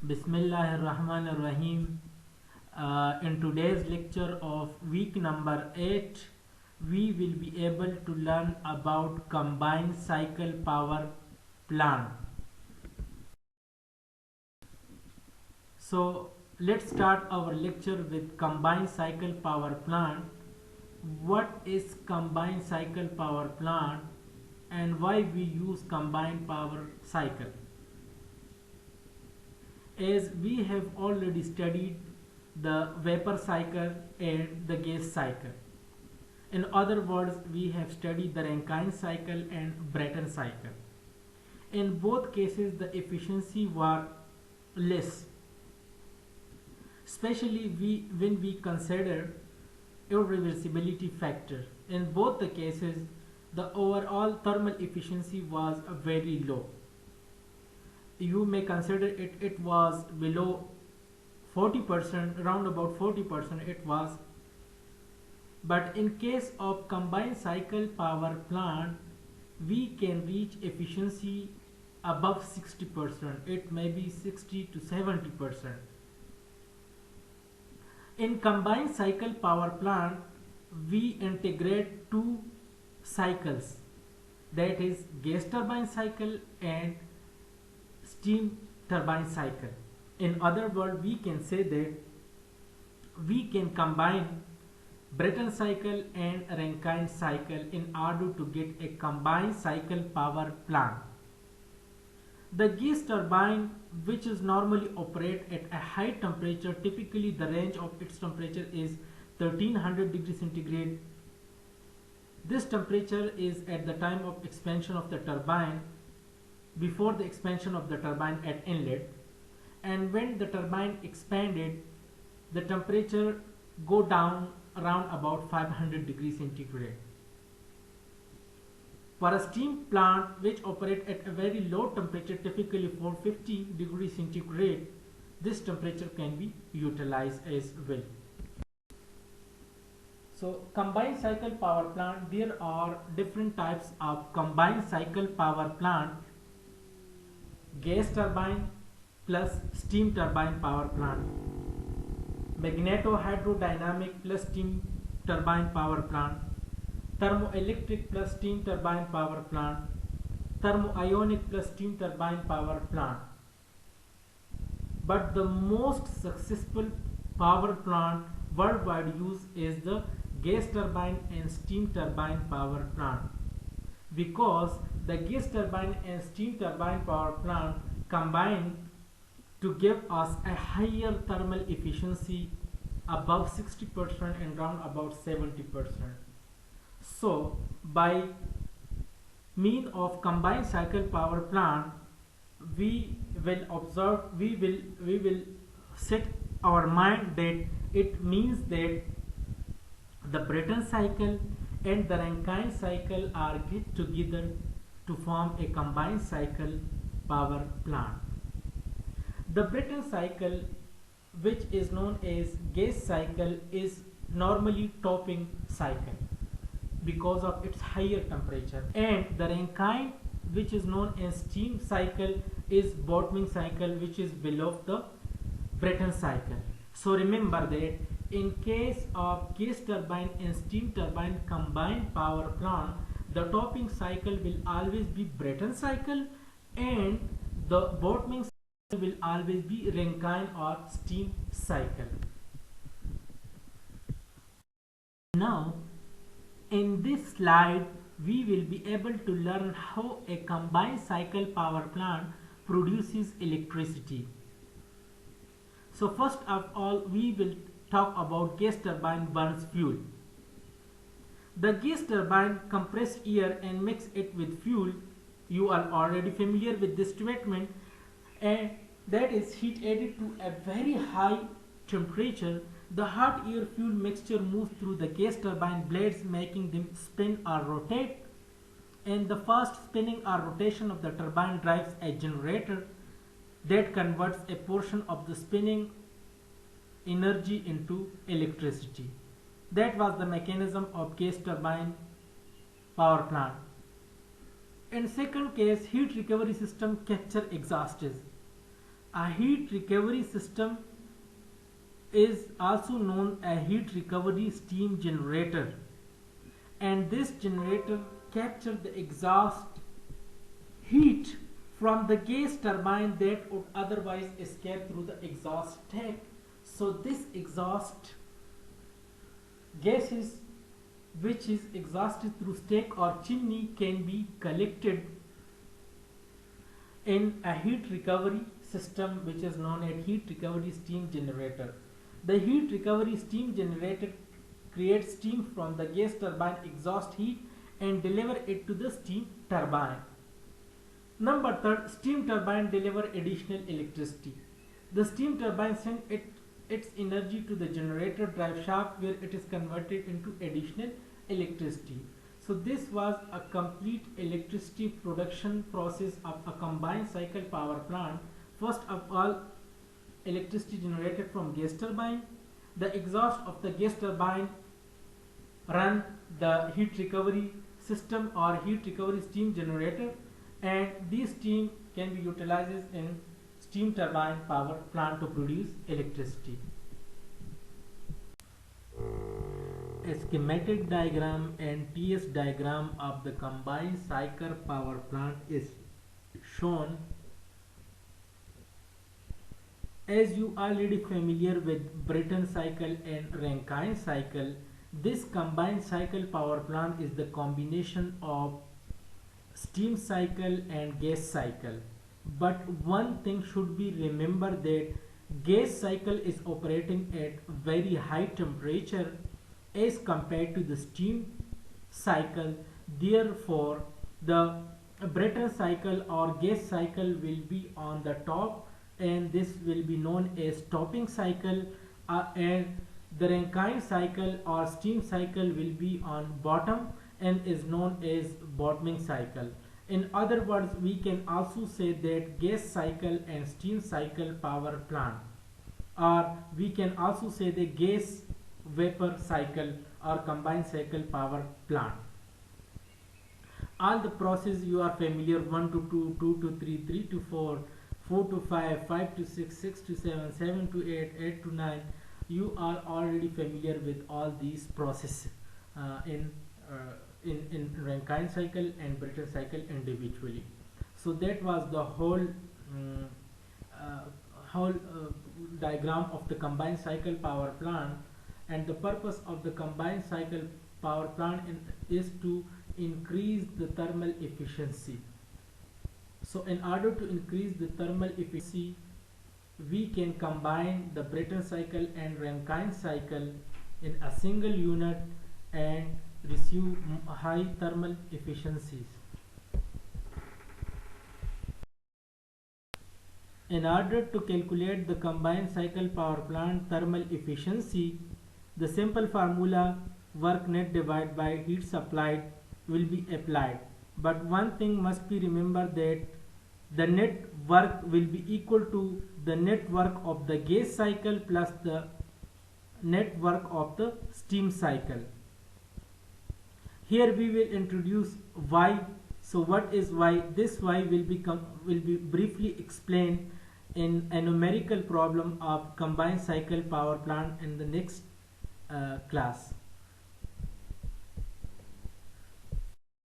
Bismillahirrahmanirrahim. In today's lecture of week number 8, we will be able to learn about combined cycle power plant. So let's start our lecture with combined cycle power plant. What is combined cycle power plant and why we use combined power cycle? As we have already studied the vapor cycle and the gas cycle. In other words, we have studied the Rankine cycle and Brayton cycle. In both cases, the efficiency were less, especially when we consider irreversibility factor. In both the cases, the overall thermal efficiency was very low. You may consider it was below 40%, around about 40% it was. But in case of combined cycle power plant, we can reach efficiency above 60%. It may be 60 to 70%. In combined cycle power plant, we integrate two cycles, that is gas turbine cycle and steam turbine cycle. In other words, we can say that we can combine Brayton cycle and Rankine cycle in order to get a combined cycle power plant. The gas turbine, which is normally operate at a high temperature, typically the range of its temperature is 1300 degrees centigrade. This temperature is at the time of expansion of the turbine, before the expansion of the turbine at inlet, and when the turbine expanded, the temperature go down around about 500 degrees centigrade. For a steam plant which operate at a very low temperature, typically 450 degrees centigrade, this temperature can be utilized as well. So combined cycle power plant, there are different types of combined cycle power plant: gas turbine plus steam turbine power plant, magneto-hydrodynamic plus steam turbine power plant, thermoelectric plus steam turbine power plant, thermoionic plus steam turbine power plant. But the most successful power plant worldwide use is the gas turbine and steam turbine power plant, because the gas turbine and steam turbine power plant combine to give us a higher thermal efficiency above 60% and round about 70%. So by means of combined cycle power plant, we will set our mind that it means that the Brayton cycle and the Rankine cycle are get together to form a combined cycle power plant. The Brayton cycle, which is known as gas cycle, is normally topping cycle because of its higher temperature, and the Rankine, which is known as steam cycle, is bottoming cycle, which is below the Brayton cycle. So remember that in case of gas turbine and steam turbine combined power plant, the topping cycle will always be Brayton cycle and the bottoming cycle will always be Rankine or steam cycle. Now in this slide we will be able to learn how a combined cycle power plant produces electricity. So first of all, we will talk about gas turbine burns fuel. The gas turbine compress air and mix it with fuel. You are already familiar with this statement, and that is heat added to a very high temperature. The hot air fuel mixture moves through the gas turbine blades, making them spin or rotate, and the fast spinning or rotation of the turbine drives a generator that converts a portion of the spinning energy into electricity. That was the mechanism of gas turbine power plant. In second case, heat recovery system capture exhausts. A heat recovery system is also known as heat recovery steam generator, and this generator captures the exhaust heat from the gas turbine that would otherwise escape through the exhaust stack. So this exhaust gases which is exhausted through stack or chimney can be collected in a heat recovery system which is known as heat recovery steam generator. The heat recovery steam generator creates steam from the gas turbine exhaust heat and deliver it to the steam turbine. Number third, steam turbine deliver additional electricity. The steam turbine sends its energy to the generator drive shaft where it is converted into additional electricity. So this was a complete electricity production process of a combined cycle power plant. First of all, electricity generated from gas turbine. The exhaust of the gas turbine run the heat recovery system or heat recovery steam generator, and this steam can be utilized in steam turbine power plant to produce electricity. A schematic diagram and TS diagram of the combined cycle power plant is shown. As you are already familiar with Brayton cycle and Rankine cycle, this combined cycle power plant is the combination of steam cycle and gas cycle. But one thing should be remembered, that gas cycle is operating at very high temperature as compared to the steam cycle. Therefore, the Brayton cycle or gas cycle will be on the top, and this will be known as topping cycle, and the Rankine cycle or steam cycle will be on bottom and is known as bottoming cycle. In other words, we can also say that gas cycle and steam cycle power plant, or we can also say the gas vapor cycle or combined cycle power plant. All the process you are familiar: 1 to 2, 2 to 3, 3 to 4, 4 to 5, 5 to 6, 6 to 7, 7 to 8, 8 to 9. You are already familiar with all these processes in Rankine cycle and Brayton cycle individually. So that was the whole diagram of the combined cycle power plant, and the purpose of the combined cycle power plant is to increase the thermal efficiency. So in order to increase the thermal efficiency, we can combine the Brayton cycle and Rankine cycle in a single unit and receive high thermal efficiencies. In order to calculate the combined cycle power plant thermal efficiency, the simple formula work net divided by heat supplied will be applied. But one thing must be remembered, that the net work will be equal to the net work of the gas cycle plus the net work of the steam cycle. Here we will introduce Y. So what is Y? This Y will be briefly explained in a numerical problem of combined cycle power plant in the next class.